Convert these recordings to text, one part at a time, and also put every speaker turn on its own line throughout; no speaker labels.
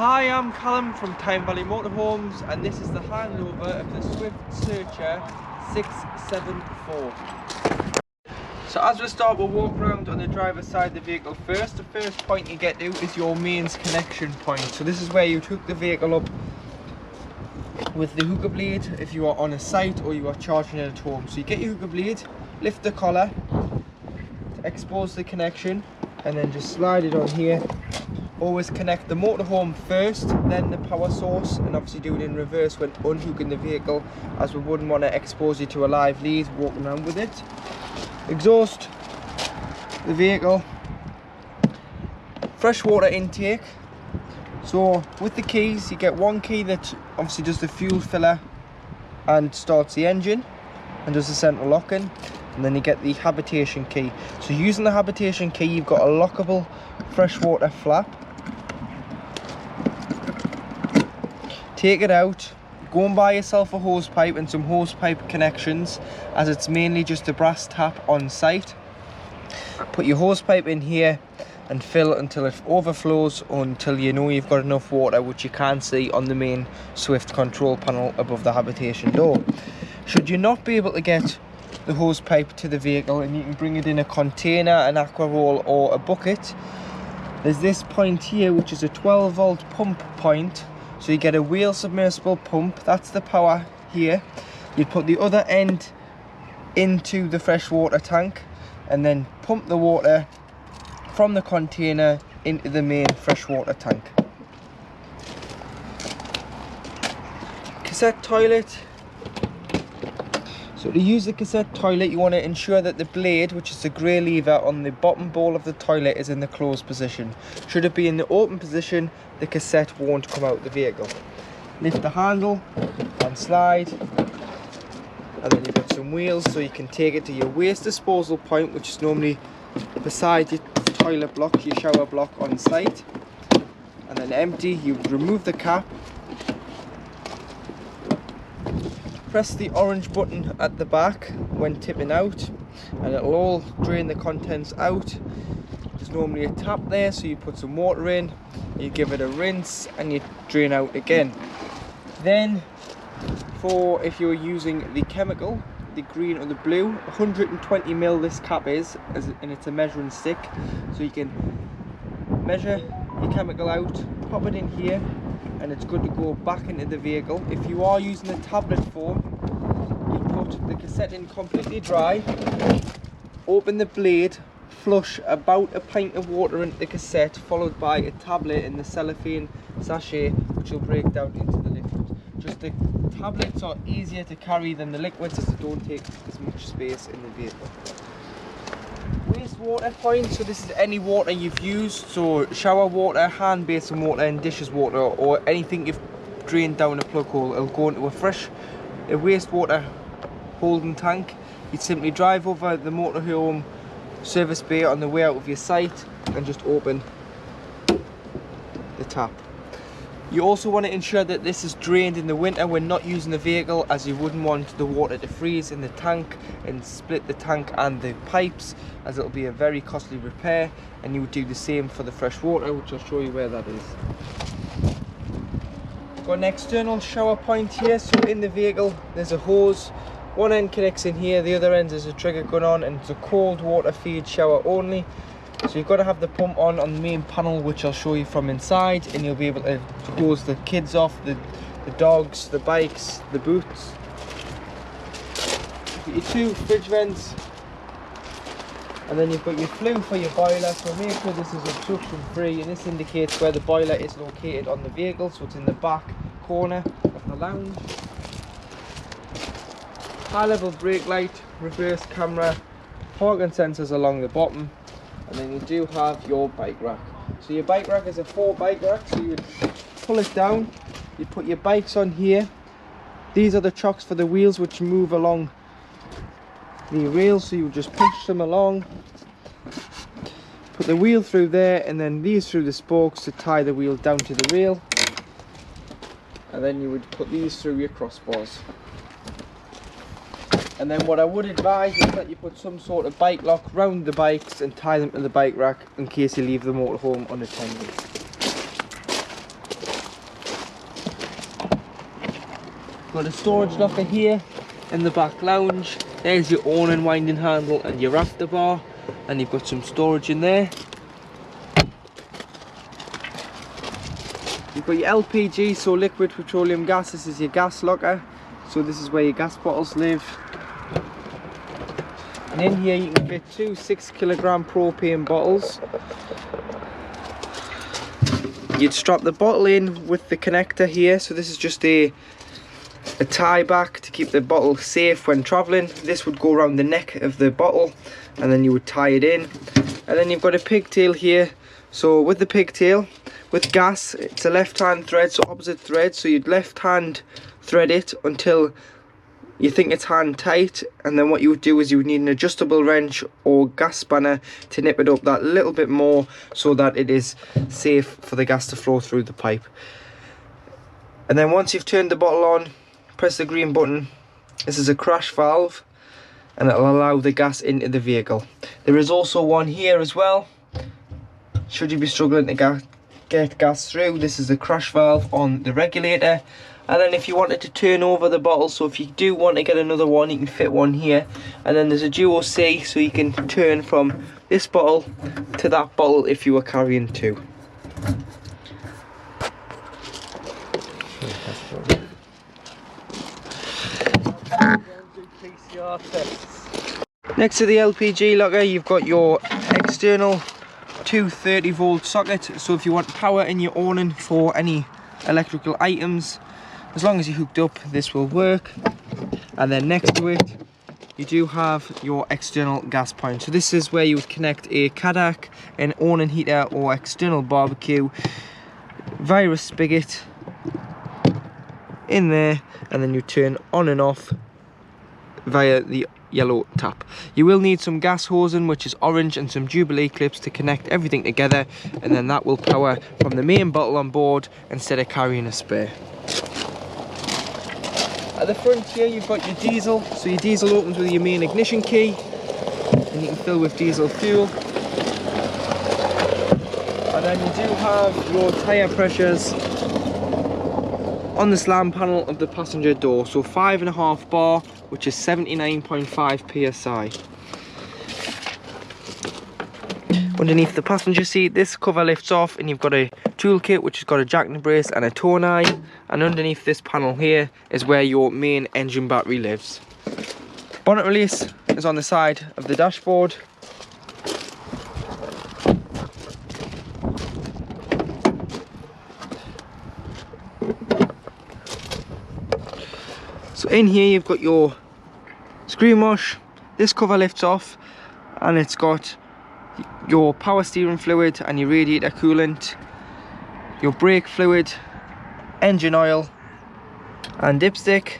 Hi, I'm Callum from Tyne Valley Motorhomes, and this is the handover of the Swift Seacher 674. So as we start, we'll walk around on the driver's side of the vehicle first. The first point you get to is your mains connection point. So this is where you hook the vehicle up with the hooker blade if you are on a site or you are charging it at home. So you get your hooker blade, lift the collar to expose the connection, and then just slide it on here. Always connect the motorhome first, then the power source, and obviously do it in reverse when unhooking the vehicle, as we wouldn't want to expose you to a live lead walking around with it. Exhaust the vehicle. Freshwater intake. So with the keys, you get one key that obviously does the fuel filler and starts the engine and does the central locking, and then you get the habitation key. So using the habitation key, you've got a lockable freshwater flap. Take it out, go and buy yourself a hose pipe and some hose pipe connections, as it's mainly just a brass tap on site. Put your hose pipe in here and fill it until it overflows, or until you know you've got enough water, which you can see on the main Swift control panel above the habitation door. Should you not be able to get the hose pipe to the vehicle, and you can bring it in a container, an aqua roll or a bucket, there's this point here which is a 12-volt pump point. So you get a wheel submersible pump, that's the power here. You'd put the other end into the freshwater tank and then pump the water from the container into the main freshwater tank. Cassette toilet. So to use the cassette toilet, you want to ensure that the blade, which is the grey lever on the bottom bowl of the toilet, is in the closed position. Should it be in the open position, the cassette won't come out the vehicle. Lift the handle and slide, and then you've got some wheels, so you can take it to your waste disposal point, which is normally beside your toilet block, your shower block on site. And then empty, you remove the cap. Press the orange button at the back when tipping out, and it'll all drain the contents out. There's normally a tap there, so you put some water in, you give it a rinse, and you drain out again. Then, for if you're using the chemical, the green or the blue, 120ml this cap is, and it's a measuring stick, so you can measure your chemical out, pop it in here, and it's good to go back into the vehicle. If you are using the tablet form, you put the cassette in completely dry, open the blade, flush about a pint of water into the cassette, followed by a tablet in the cellophane sachet, which will break down into the liquid. Just the tablets are easier to carry than the liquids, as they don't take as much space in the vehicle. Wastewater point, so this is any water you've used, so shower water, hand basin water and dishes water, or anything you've drained down a plug hole. It'll go into a wastewater holding tank. You'd simply drive over the motorhome service bay on the way out of your site and just open the tap. You also want to ensure that this is drained in the winter when not using the vehicle, as you wouldn't want the water to freeze in the tank and split the tank and the pipes, as it'll be a very costly repair. And you would do the same for the fresh water, which I'll show you where that is. Got an external shower point here, so in the vehicle there's a hose. One end connects in here, the other end is a trigger gun on, and it's a cold water feed shower only. So you've got to have the pump on the main panel, which I'll show you from inside, and you'll be able to hose the kids off, the dogs, the bikes, the boots. You've got your two fridge vents, and then you've got your flue for your boiler, so make sure this is obstruction free, and this indicates where the boiler is located on the vehicle, so it's in the back corner of the lounge. High level brake light, reverse camera, parking sensors along the bottom. And then you do have your bike rack. So your bike rack is a 4 bike rack, so you would pull it down, you put your bikes on here. These are the chocks for the wheels, which move along the rails, so you would just push them along, put the wheel through there, and then these through the spokes to tie the wheel down to the rail, and then you would put these through your crossbars. And then what I would advise is that you put some sort of bike lock round the bikes and tie them to the bike rack in case you leave the motorhome unattended. Got a storage locker here in the back lounge. There's your awning winding handle and your rafter bar, and you've got some storage in there. You've got your LPG, so liquid petroleum gas. This is your gas locker, so this is where your gas bottles live. And in here you can fit two 6 kilogram propane bottles. You'd strap the bottle in with the connector here, so this is just a tie back to keep the bottle safe when travelling. This would go around the neck of the bottle and then you would tie it in. And then you've got a pigtail here. So with the pigtail, with gas, it's a left hand thread, so opposite thread, so you'd left hand thread it until you think it's hand tight, and then what you would do is you would need an adjustable wrench or gas spanner to nip it up that little bit more so that it is safe for the gas to flow through the pipe. And then once you've turned the bottle on, press the green button. This is a crash valve and it'll allow the gas into the vehicle. There is also one here as well, should you be struggling to get gas through. This is a crash valve on the regulator. And then if you wanted to turn over the bottle, so if you do want to get another one, you can fit one here. And then there's a duo C, so you can turn from this bottle to that bottle if you were carrying two. Next to the LPG locker, you've got your external 230 volt socket, so if you want power in your awning for any electrical items, as long as you're hooked up, this will work. And then next to it you do have your external gas point, so this is where you would connect a Kadak, an awning heater or external barbecue virus spigot in there, and then you turn on and off via the yellow tap. You will need some gas hosing, which is orange, and some Jubilee clips to connect everything together, and then that will power from the main bottle on board instead of carrying a spare. At the front here you've got your diesel, so your diesel opens with your main ignition key and you can fill with diesel fuel. And then you do have your tyre pressures on the slam panel of the passenger door, so 5.5 bar, which is 79.5 psi. Underneath the passenger seat, this cover lifts off and you've got a toolkit which has got a jack and brace and a tow eye, and underneath this panel here is where your main engine battery lives. Bonnet release is on the side of the dashboard. So in here you've got your screen wash. This cover lifts off and it's got your power steering fluid and your radiator coolant, your brake fluid, engine oil and dipstick,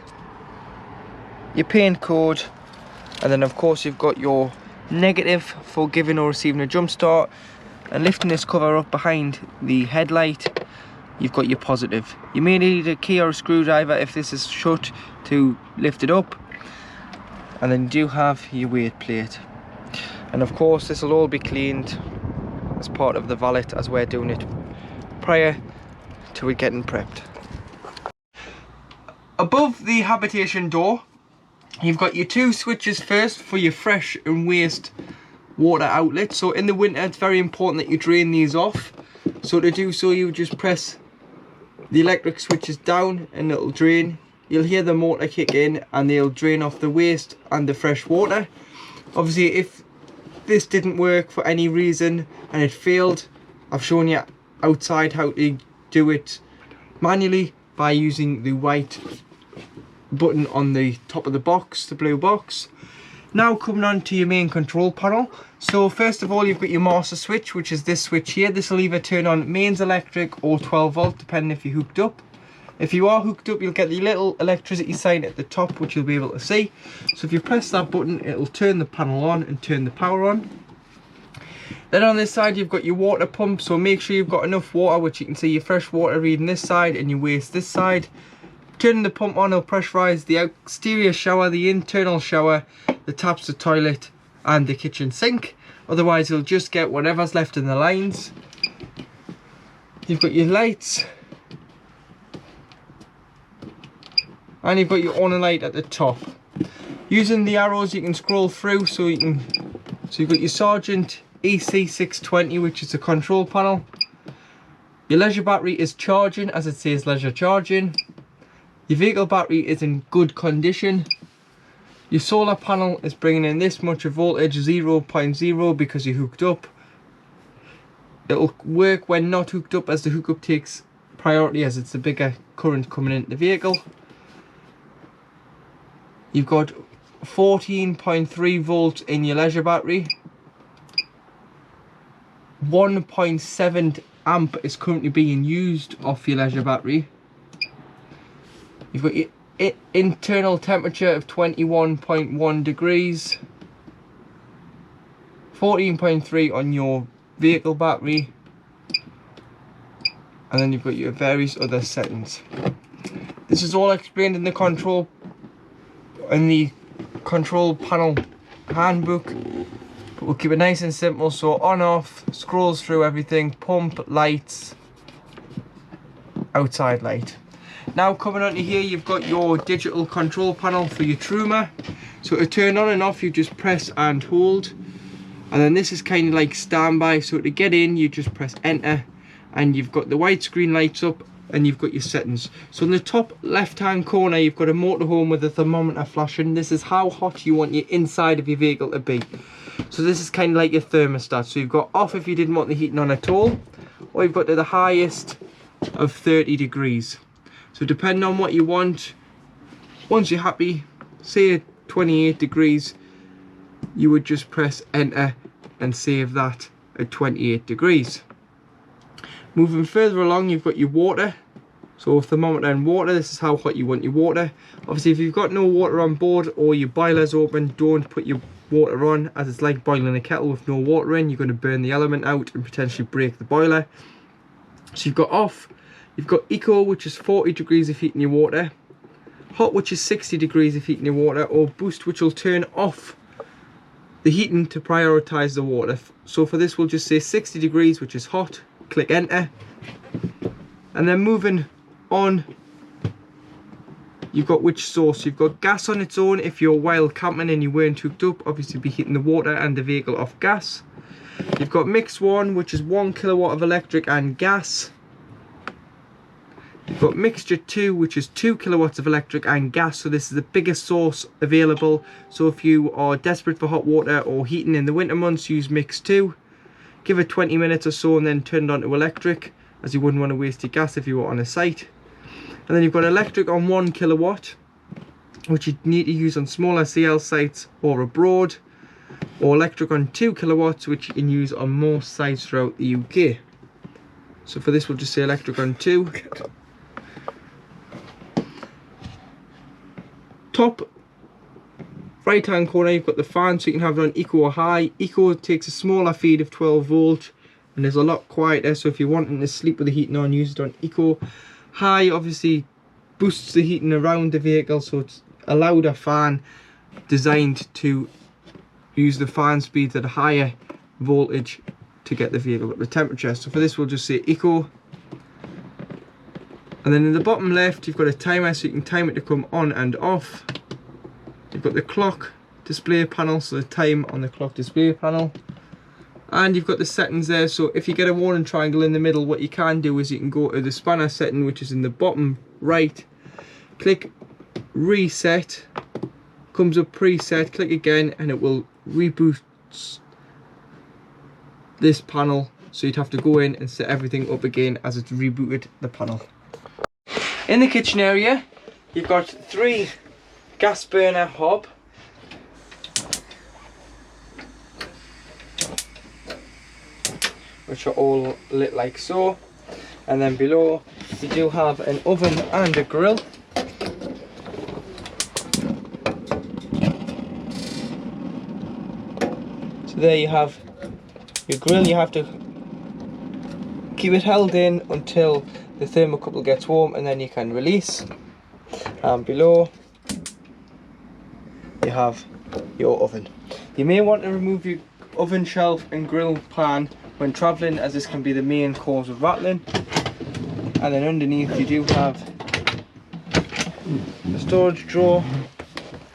your paint code, and then of course you've got your negative for giving or receiving a jump start. And lifting this cover up behind the headlight, you've got your positive. You may need a key or a screwdriver if this is shut to lift it up. And then you do have your weight plate. And of course this will all be cleaned as part of the valet, as we're doing it prior to it getting prepped. Above the habitation door you've got your two switches first for your fresh and waste water outlet. So in the winter it's very important that you drain these off. So to do so you just press the electric switches down and it'll drain. You'll hear the motor kick in and they'll drain off the waste and the fresh water. Obviously if this didn't work for any reason and it failed, I've shown you outside how to do it manually by using the white button on the top of the box, the blue box. Now coming on to your main control panel. So first of all you've got your master switch, which is this switch here. This will either turn on mains electric or 12 volt depending if you're hooked up. If you are hooked up you'll get the little electricity sign at the top which you'll be able to see. So if you press that button it'll turn the panel on and turn the power on. Then on this side you've got your water pump, so make sure you've got enough water, which you can see your fresh water reading this side and your waste this side. Turning the pump on will pressurise the exterior shower, the internal shower, the taps, the toilet and the kitchen sink. Otherwise you'll just get whatever's left in the lines. You've got your lights, and you've got your on and light at the top. Using the arrows you can scroll through, so you've got your Sergeant EC620, which is the control panel. Your leisure battery is charging, as it says leisure charging. Your vehicle battery is in good condition. Your solar panel is bringing in this much of voltage, 0.0, because you're hooked up. It'll work when not hooked up, as the hookup takes priority, as it's the bigger current coming into the vehicle. You've got 14.3 volts in your leisure battery. 1.7 amp is currently being used off your leisure battery. You've got your internal temperature of 21.1 degrees. 14.3 on your vehicle battery. And then you've got your various other settings. This is all explained in the control panel handbook, but we'll keep it nice and simple. So on, off, scrolls through everything, pump, lights, outside light. Now coming onto here, you've got your digital control panel for your Truma. So to turn on and off, you just press and hold, and then this is kind of like standby. So to get in, you just press enter, and you've got the widescreen lights up, and you've got your settings. So in the top left hand corner, you've got a motorhome with a thermometer flashing. This is how hot you want your inside of your vehicle to be. So this is kind of like your thermostat. So you've got off if you didn't want the heating on at all, or you've got to the highest of 30 degrees. So depending on what you want, once you're happy, say 28 degrees, you would just press enter and save that at 28 degrees. Moving further along, you've got your water. So thermometer and water, this is how hot you want your water. Obviously if you've got no water on board or your boiler's open, don't put your water on, as it's like boiling a kettle with no water in. You're going to burn the element out and potentially break the boiler. So you've got off, you've got eco, which is 40 degrees of heating your water. Hot, which is 60 degrees of heating your water. Or boost, which will turn off the heating to prioritise the water. So for this we'll just say 60 degrees, which is hot. Click enter. And then moving on, you've got which source. You've got gas on its own. If you're wild camping and you weren't hooked up, obviously be heating the water and the vehicle off gas. You've got mix 1, which is 1 kilowatt of electric and gas. You've got mixture 2, which is 2 kilowatts of electric and gas. So this is the biggest source available. So if you are desperate for hot water or heating in the winter months, use mix 2. Give it 20 minutes or so and then turn it on to electric, as you wouldn't want to waste your gas if you were on a site. And then you've got electric on 1 kilowatt, which you need to use on smaller CL sites or abroad, or electric on 2 kilowatts, which you can use on most sites throughout the UK. So for this we'll just say electric on 2. Top right hand corner, you've got the fan, so you can have it on eco or high. Eco takes a smaller feed of 12 volt and is a lot quieter, so if you're wanting to sleep with the heating on, use it on eco. High obviously boosts the heating around the vehicle, so it's a louder fan designed to use the fan speeds at a higher voltage to get the vehicle up to temperature. So for this we'll just say eco. And then in the bottom left you've got a timer, so you can time it to come on and off. You've got the clock display panel, so the time on the clock display panel. And you've got the settings there, so if you get a warning triangle in the middle, what you can do is you can go to the spanner setting, which is in the bottom right. Click reset, comes up preset, click again and it will reboot this panel. So you'd have to go in and set everything up again as it's rebooted the panel. In the kitchen area, you've got 3 gas burner hob, which are all lit like so, and then below you do have an oven and a grill. So there you have your grill. You have to keep it held in until the thermocouple gets warm and then you can release. And below you have your oven. You may want to remove your oven shelf and grill pan when travelling, as this can be the main cause of rattling. And then underneath you do have a storage drawer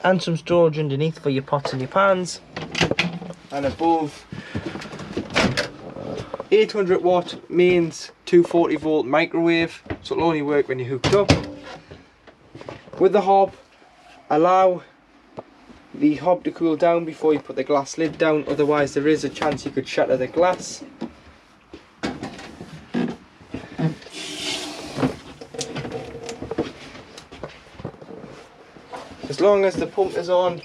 and some storage underneath for your pots and your pans, and above 800 watt mains 240 volt microwave, so it'll only work when you're hooked up. With the hob, allow the hob to cool down before you put the glass lid down, otherwise there is a chance you could shatter the glass. As long as the pump is on,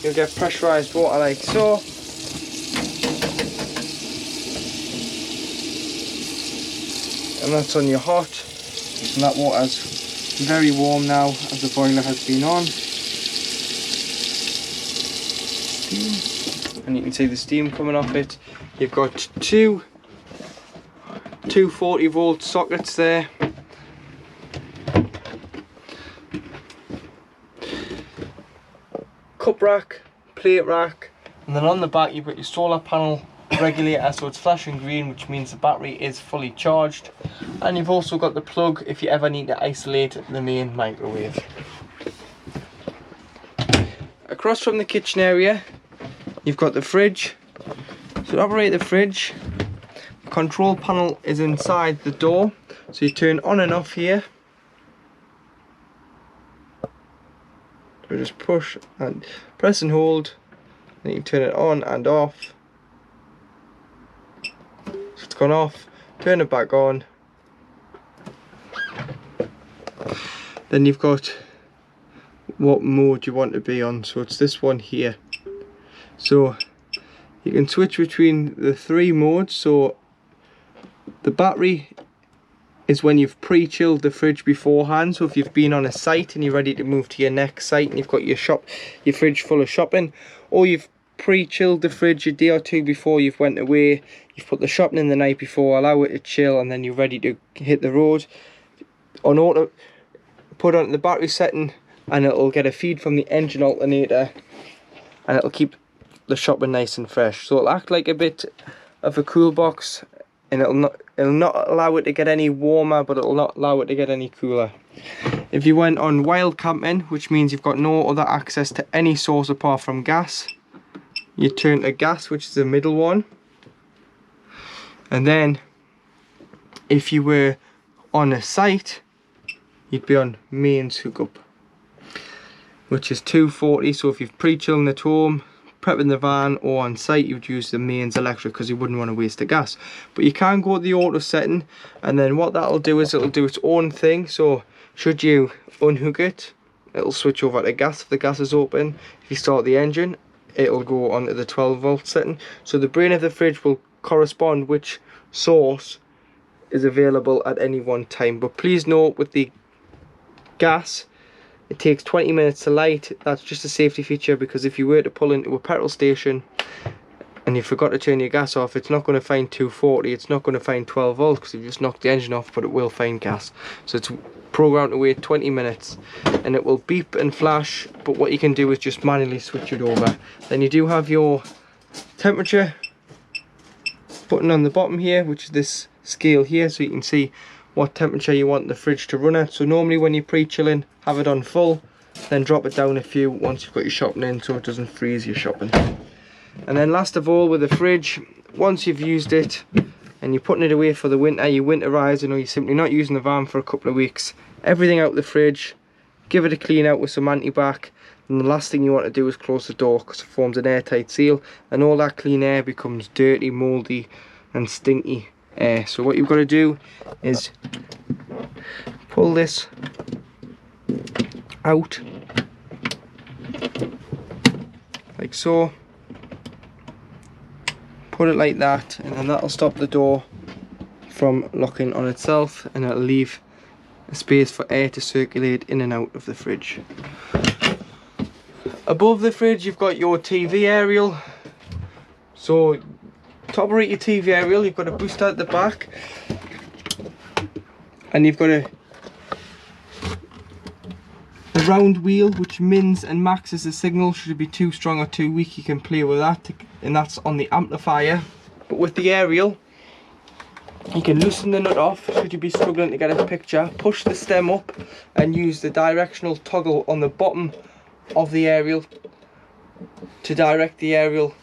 you'll get pressurised water like so. And that's on your hot, and that water's very warm now as the boiler has been on. Steam. And you can see the steam coming off it. You've got two 240 volt sockets there. Cup rack, plate rack, and then on the back you've got your solar panel regulator, so it's flashing green, which means the battery is fully charged. And you've also got the plug if you ever need to isolate the main microwave. Across from the kitchen area you've got the fridge. So to operate the fridge, the control panel is inside the door, so you turn on and off here. So just push and press and hold, then you can turn it on and off. So it's gone off, turn it back on. Then you've got what mode you want to be on, so it's this one here. So you can switch between the three modes. So the battery is when you've pre-chilled the fridge beforehand, so if you've been on a site and you're ready to move to your next site and you've got your fridge full of shopping, or you've pre-chilled the fridge a day or two before you've went away, you've put the shopping in the night before, allow it to chill, and then you're ready to hit the road. On auto, put on the battery setting and it'll get a feed from the engine alternator and it'll keep the shopping nice and fresh. So it'll act like a bit of a cool box, and it'll not allow it to get any warmer, but it'll not allow it to get any cooler. If you went on wild camping, which means you've got no other access to any source apart from gas, you turn to gas, which is the middle one. And then if you were on a site, you'd be on mains hookup, which is 240. So if you've pre-chilling at home, prepping the van, or on site, you'd use the mains electric because you wouldn't want to waste the gas. But you can go to the auto setting, and then what that'll do is it'll do its own thing. So should you unhook it, it'll switch over to gas if the gas is open. If you start the engine, it'll go onto the 12 volt setting. So the brain of the fridge will correspond which source is available at any one time. But please note, with the gas, it takes 20 minutes to light. That's just a safety feature, because if you were to pull into a petrol station and you forgot to turn your gas off, it's not going to find 240, it's not going to find 12 volts because you've just knocked the engine off, but it will find gas. So it's programmed to wait 20 minutes and it will beep and flash, but what you can do is just manually switch it over. Then you do have your temperature button on the bottom here, which is this scale here, so you can see what temperature you want the fridge to run at. So normally when you're pre-chilling, have it on full, then drop it down a few once you've got your shopping in, so it doesn't freeze your shopping. And then last of all, with the fridge, once you've used it and you're putting it away for the winter, you're winterising, or you're simply not using the van for a couple of weeks, everything out the fridge, give it a clean out with some antibac, and the last thing you want to do is close the door because it forms an airtight seal, and all that clean air becomes dirty, mouldy and stinky air. So what you've got to do is pull this out like so, put it like that, and then that'll stop the door from locking on itself, and it'll leave a space for air to circulate in and out of the fridge. Above the fridge you've got your TV aerial. So to operate your TV aerial, you've got a booster at the back, and you've got a round wheel which mins and maxes the signal. Should it be too strong or too weak, you can play with that, and that's on the amplifier. But with the aerial, You can loosen the nut off should you be struggling to get a picture. Push the stem up and use the directional toggle on the bottom of the aerial to direct the aerial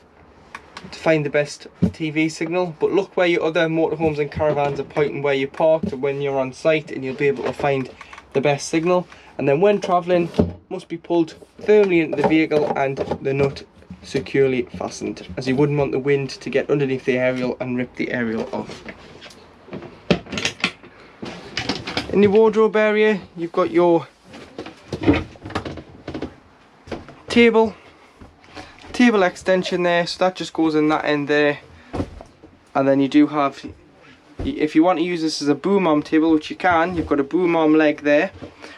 to find the best TV signal. But look where your other motorhomes and caravans are pointing where you parked when you're on site, and you'll be able to find the best signal. And then when travelling, must be pulled firmly into the vehicle and the nut securely fastened, as you wouldn't want the wind to get underneath the aerial and rip the aerial off. In the wardrobe area, you've got your table extension there, so that just goes in that end there. And then you do have, if you want to use this as a boom arm table, which you can, you've got a boom arm leg there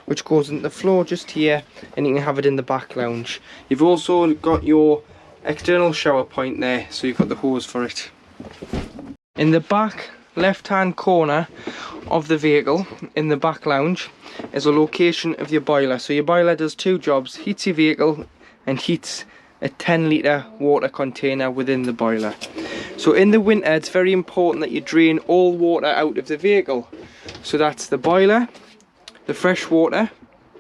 which goes into the floor just here, and you can have it in the back lounge. You've also got your external shower point there, so you've got the hose for it. In the back left hand corner of the vehicle, in the back lounge, is a location of your boiler. So your boiler does two jobs: heats your vehicle and heats a 10-litre water container within the boiler. So in the winter, it's very important that you drain all water out of the vehicle. So that's the boiler, the fresh water,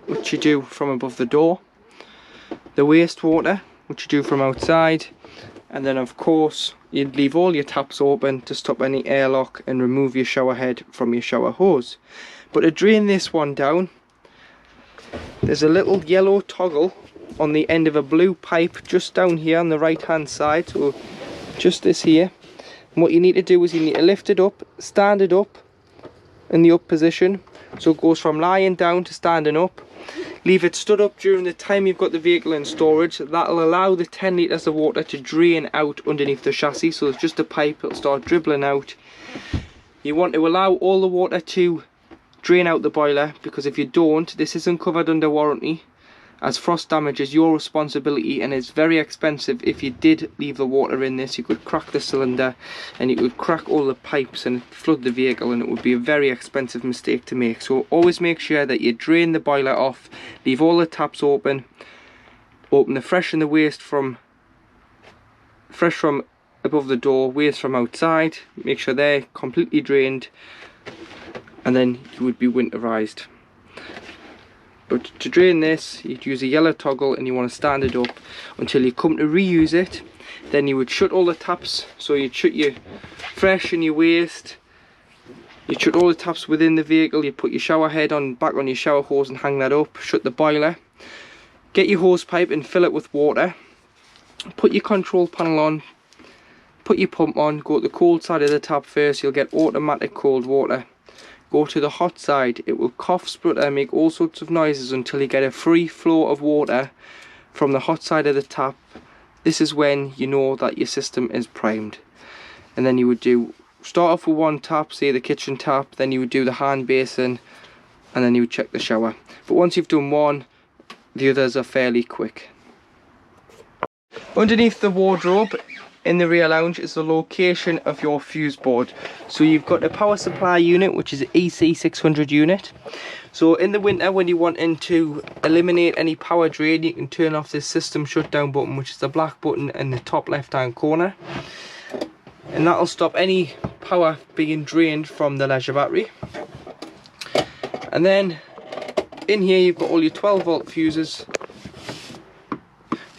which you do from above the door, the wastewater, which you do from outside, and then of course you'd leave all your taps open to stop any airlock and remove your shower head from your shower hose. But to drain this one down, there's a little yellow toggle on the end of a blue pipe just down here on the right hand side, so just this here. And what you need to do is you need to lift it up, stand it up in the up position, so it goes from lying down to standing up. Leave it stood up during the time you've got the vehicle in storage. That'll allow the 10 litres of water to drain out underneath the chassis, so it's just a pipe, it'll start dribbling out. You want to allow all the water to drain out the boiler, because if you don't, this isn't covered under warranty, as frost damage is your responsibility, and it's very expensive. If you did leave the water in this, you could crack the cylinder and you could crack all the pipes and flood the vehicle, and it would be a very expensive mistake to make. So always make sure that you drain the boiler off, leave all the taps open, open the fresh and the waste from above the door, waste from outside, make sure they're completely drained, and then you would be winterized. But to drain this, you'd use a yellow toggle, and you want to stand it up until you come to reuse it. Then you would shut all the taps, so you'd shut your fresh and your waste, you'd shut all the taps within the vehicle, you'd put your shower head back on your shower hose and hang that up, shut the boiler, get your hose pipe and fill it with water, put your control panel on, put your pump on, go to the cold side of the tap first, you'll get automatic cold water. Go to the hot side, it will cough, splutter, make all sorts of noises until you get a free flow of water from the hot side of the tap. This is when you know that your system is primed. And then you would start off with one tap, say the kitchen tap, then you would do the hand basin, and then you would check the shower. But once you've done one, the others are fairly quick. Underneath the wardrobe in the rear lounge is the location of your fuse board. So you've got a power supply unit, which is an EC600 unit. So in the winter, when you want to eliminate any power drain, you can turn off this system shutdown button, which is the black button in the top left hand corner, and that'll stop any power being drained from the leisure battery. And then in here you've got all your 12 volt fuses,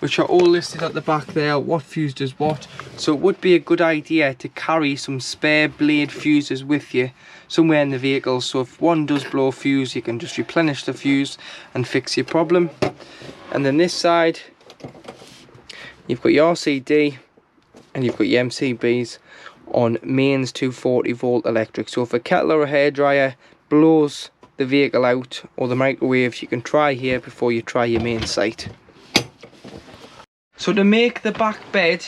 which are all listed at the back there, what fuse does what. So it would be a good idea to carry some spare blade fuses with you somewhere in the vehicle, so if one does blow a fuse, you can just replenish the fuse and fix your problem. And then this side, you've got your RCD and you've got your MCBs on mains 240 volt electric. So if a kettle or a hairdryer blows the vehicle out, or the microwave, you can try here before you try your main site. So to make the back bed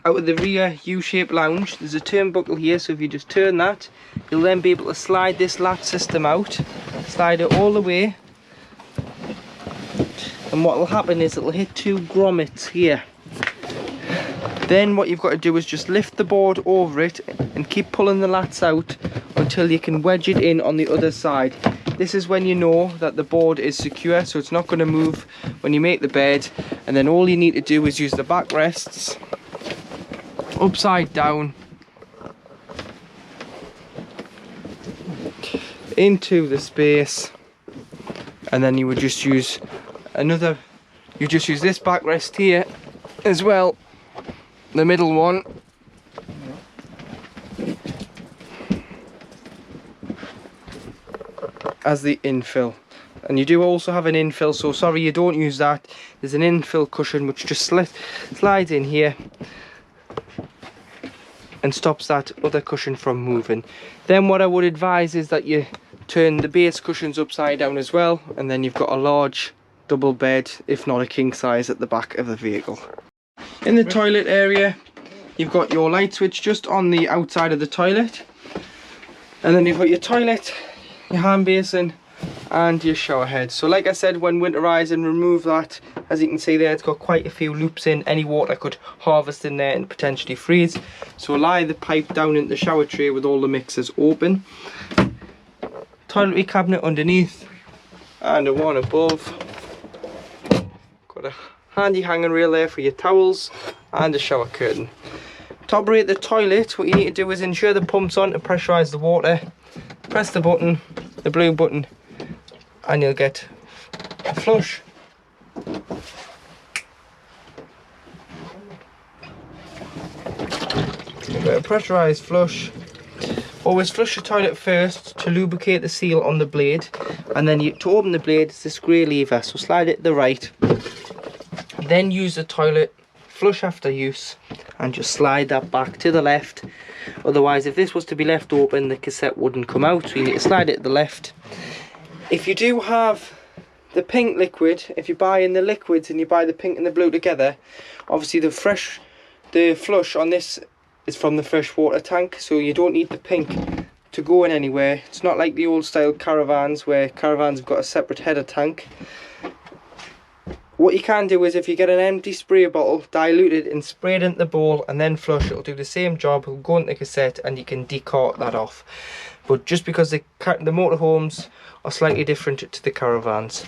out of the rear U-shaped lounge, there's a turnbuckle here, so if you just turn that, you'll then be able to slide this latch system out, slide it all the way, and what will happen is it'll hit two grommets here. Then what you've got to do is just lift the board over it and keep pulling the lats out until you can wedge it in on the other side. This is when you know that the board is secure, so it's not going to move when you make the bed. And then all you need to do is use the backrests upside down into the space, and then you would just use this backrest here as well, the middle one, as the infill. And you do also have an infill, so sorry you don't use that. There's an infill cushion which just slides in here and stops that other cushion from moving. Then what I would advise is that you turn the base cushions upside down as well, and then you've got a large double bed, if not a king size, at the back of the vehicle. In the toilet area, you've got your light switch just on the outside of the toilet, and then you've got your toilet, your hand basin and your shower head. So like I said, when winterizing, remove that. As you can see there, it's got quite a few loops in. Any water could harvest in there and potentially freeze. So lie the pipe down into the shower tray with all the mixers open. Toiletry cabinet underneath and a one above. Got a handy hanging rail there for your towels and a shower curtain. To operate the toilet, what you need to do is ensure the pump's on to pressurize the water. Press the button, the blue button, and you'll get a flush. You've got a pressurized flush. Always flush the toilet first to lubricate the seal on the blade, and then to open the blade, it's this grey lever, so slide it to the right. Then use the toilet, flush after use, and just slide that back to the left. Otherwise, if this was to be left open, the cassette wouldn't come out, so you need to slide it to the left. If you do have the pink liquid, if you buy in the liquids and you buy the pink and the blue together, obviously the flush on this is from the fresh water tank, so you don't need the pink to go in anywhere. It's not like the old style caravans where caravans have got a separate header tank. What you can do is, if you get an empty spray bottle, dilute it and spray it into the bowl and then flush, it'll do the same job. It'll go into the cassette and you can decart that off. But just because the motorhomes are slightly different to the caravans.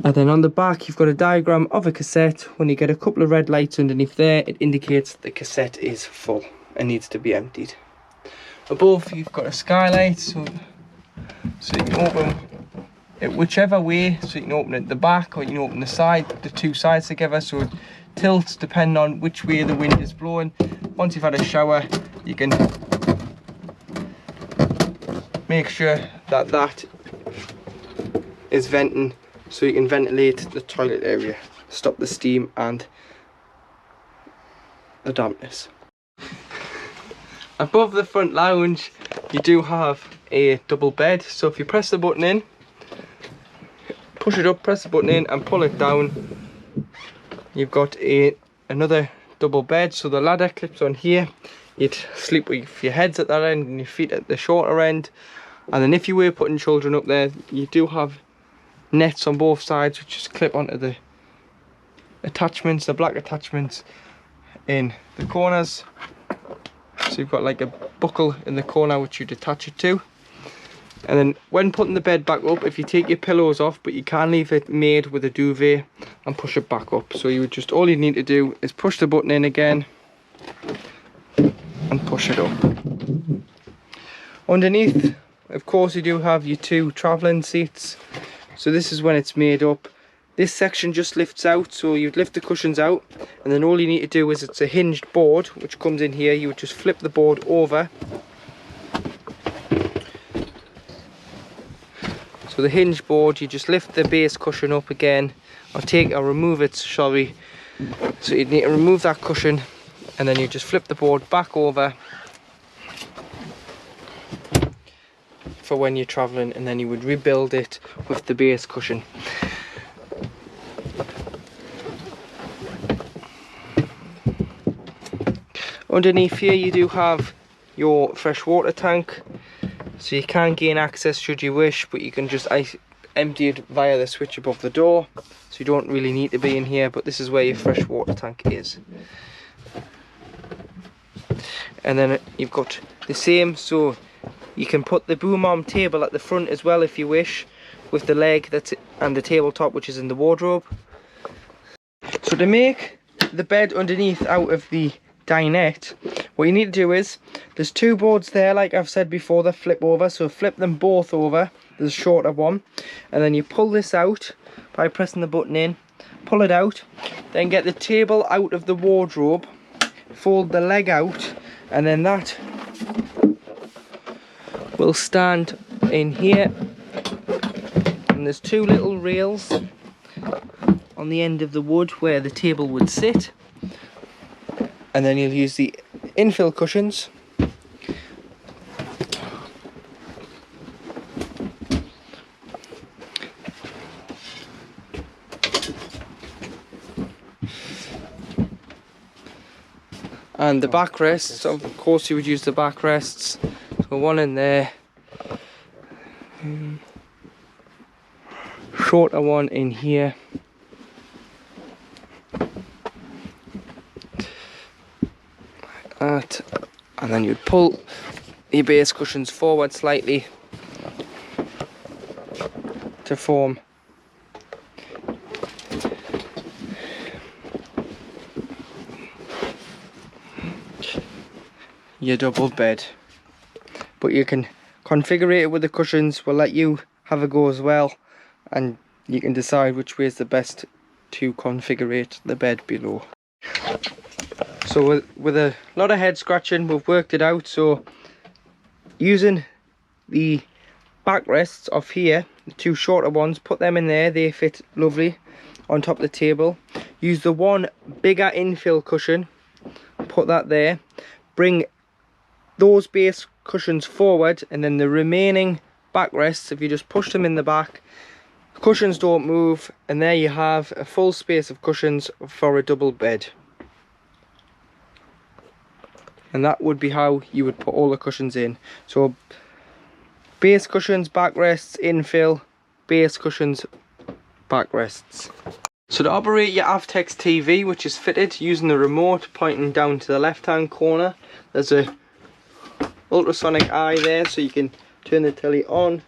And then on the back, you've got a diagram of a cassette. When you get a couple of red lights underneath there, it indicates the cassette is full and needs to be emptied. Above, you've got a skylight, so you can open it whichever way, so you can open it at the back or you can open the two sides together, so it tilts depending on which way the wind is blowing. Once you've had a shower, you can make sure that that is venting, so you can ventilate the toilet area, stop the steam and the dampness. Above the front lounge, you do have a double bed, so if you press the button in, push it up, press the button in and pull it down, you've got another double bed. So the ladder clips on here. You'd sleep with your heads at that end and your feet at the shorter end. And then if you were putting children up there, you do have nets on both sides which just clip onto the attachments, the black attachments in the corners. So you've got like a buckle in the corner which you'd attach it to. And then when putting the bed back up, if you take your pillows off, but you can leave it made with a duvet and push it back up. So you would just, all you need to do is push the button in again and push it up. Underneath, of course, you do have your two travelling seats. So this is when it's made up. This section just lifts out, so you'd lift the cushions out, and then all you need to do is, it's a hinged board which comes in here. You would just flip the board over. So the hinge board, you just lift the base cushion up again, or remove it, sorry. So you need to remove that cushion, and then you just flip the board back over for when you're travelling, and then you would rebuild it with the base cushion. Underneath here you do have your fresh water tank. So you can gain access should you wish, but you can just empty it via the switch above the door. So you don't really need to be in here, but this is where your fresh water tank is. And then you've got the same, so you can put the boom arm table at the front as well if you wish, with the leg and the tabletop which is in the wardrobe. So to make the bed underneath out of the dinette, What you need to do is, there's two boards there, like I've said before, that flip over, so flip them both over. There's a shorter one, and then you pull this out by pressing the button in, pull it out, then get the table out of the wardrobe, fold the leg out, and then that will stand in here. And there's two little rails on the end of the wood where the table would sit, and then you'll use the infill cushions and the backrests. Of course you would use the backrests, so one in there, shorter one in here, that, and then you'd pull your base cushions forward slightly to form your double bed. But you can configure it with the cushions. We'll let you have a go as well, and you can decide which way is the best to configure the bed below. So with a lot of head scratching, we've worked it out. So using the backrests off here, the two shorter ones, put them in there, they fit lovely on top of the table. Use the one bigger infill cushion, put that there, bring those base cushions forward, and then the remaining backrests, if you just push them in the back, cushions don't move, and there you have a full space of cushions for a double bed. And that would be how you would put all the cushions in. So base cushions, backrests, infill, base cushions, backrests. So to operate your Avtex TV, which is fitted using the remote pointing down to the left hand corner, there's a ultrasonic eye there, so you can turn the telly on.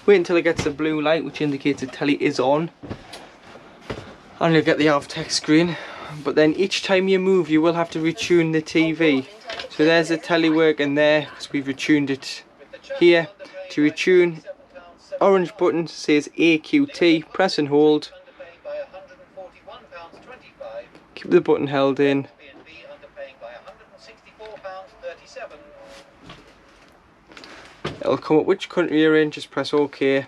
Wait until it gets the blue light, which indicates the telly is on, and you'll get the Avtex screen. But then each time you move, you will have to retune the TV. So there's the telly working there, because we've retuned it here. To retune, orange button says AQT, press and hold. Keep the button held in. It'll come up which country you're in, just press OK,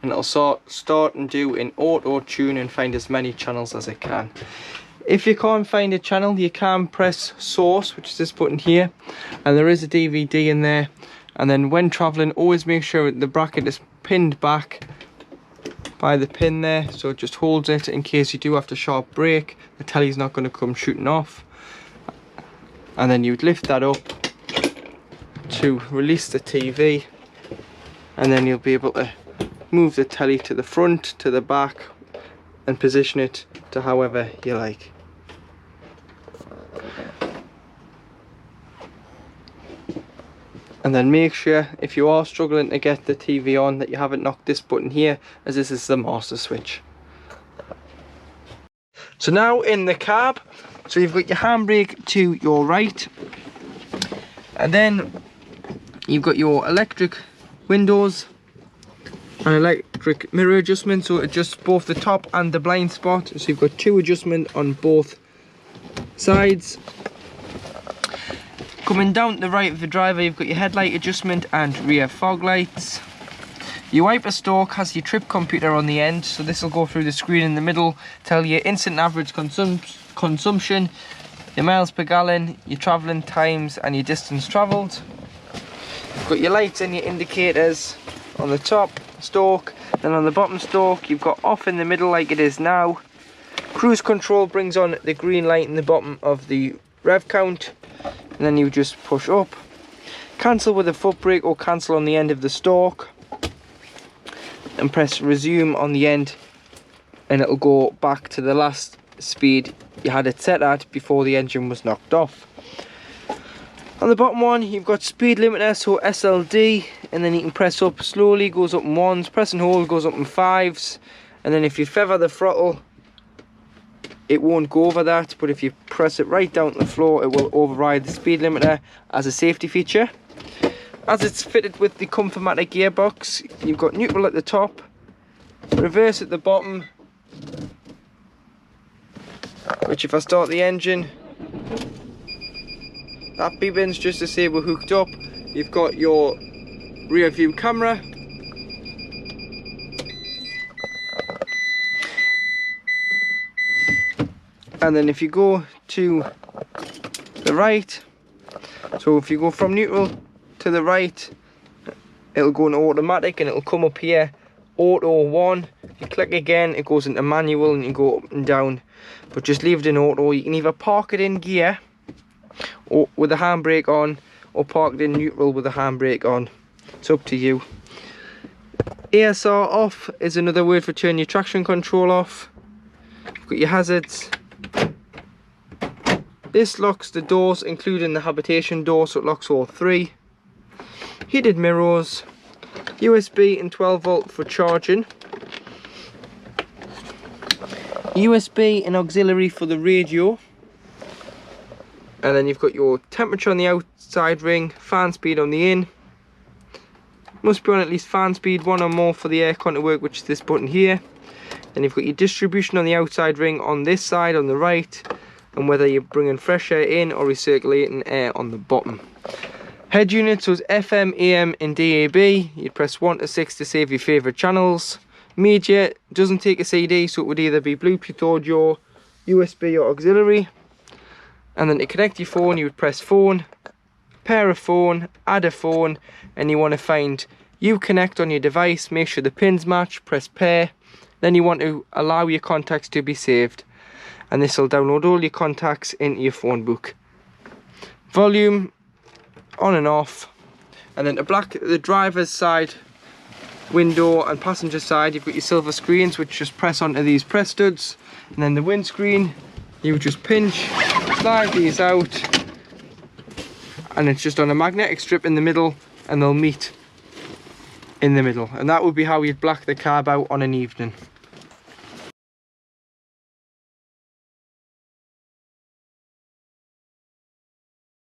and it'll start and do in auto tune and find as many channels as it can. If you can't find a channel, you can press source, which is this button here, and there is a DVD in there. And then when travelling, always make sure the bracket is pinned back by the pin there, so it just holds it in case you do have to sharp brake. The telly's not going to come shooting off. And then you'd lift that up to release the TV, and then you'll be able to move the telly to the front, to the back, and position it to however you like. And then make sure, if you are struggling to get the TV on, that you haven't knocked this button here, as this is the master switch. So now in the cab, so you've got your handbrake to your right, and then you've got your electric windows and electric mirror adjustment, so it adjusts both the top and the blind spot. So you've got two adjustments on both sides. Coming down to the right of the driver, you've got your headlight adjustment and rear fog lights. Your wiper stalk has your trip computer on the end, so this will go through the screen in the middle, tell you instant average consumption, your miles per gallon, your travelling times and your distance travelled. You've got your lights and your indicators on the top stalk, then on the bottom stalk you've got off in the middle like it is now. Cruise control brings on the green light in the bottom of the rev count, and then you just push up. Cancel with a foot brake or cancel on the end of the stalk, and press resume on the end, and it'll go back to the last speed you had it set at before the engine was knocked off. On the bottom one you've got speed limiter, so SLD, and then you can press up slowly, goes up in ones, press and hold goes up in fives, and then if you feather the throttle it won't go over that, but if you press it right down to the floor, it will override the speed limiter as a safety feature. As it's fitted with the Comfortmatic gearbox, you've got neutral at the top, reverse at the bottom, which if I start the engine, that beeping's just to say we're hooked up. You've got your rear view camera, and then if you go to the right, so if you go from neutral to the right, it'll go into automatic and it'll come up here, auto 1. You click again, it goes into manual and you go up and down, but just leave it in auto. You can either park it in gear or with the handbrake on, or park it in neutral with the handbrake on. It's up to you. ASR off is another word for turn your traction control off. You've got your hazards. This locks the doors, including the habitation door, so it locks all 3. Heated mirrors, USB and 12 volt for charging, USB and auxiliary for the radio, and then you've got your temperature on the outside ring, fan speed on the in. Must be on at least fan speed 1 or more for the aircon to work, which is this button here. Then you've got your distribution on the outside ring on this side on the right, and whether you're bringing fresh air in or recirculating air on the bottom. Head unit, so it's FM, AM and DAB. You'd press 1 to 6 to save your favourite channels. Media doesn't take a CD, so it would either be Bluetooth audio, USB or auxiliary. And then to connect your phone, you would press phone, pair a phone, add a phone, and you want to find Uconnect on your device. Make sure the pins match, press pair. Then you want to allow your contacts to be saved, and this will download all your contacts into your phone book. Volume on and off, and then the driver's side window and passenger side, you've got your silver screens which just press onto these press studs, and then the windscreen, you just pinch, slide these out, and it's just on a magnetic strip in the middle, and they'll meet in the middle, and that would be how you'd black the carb out on an evening.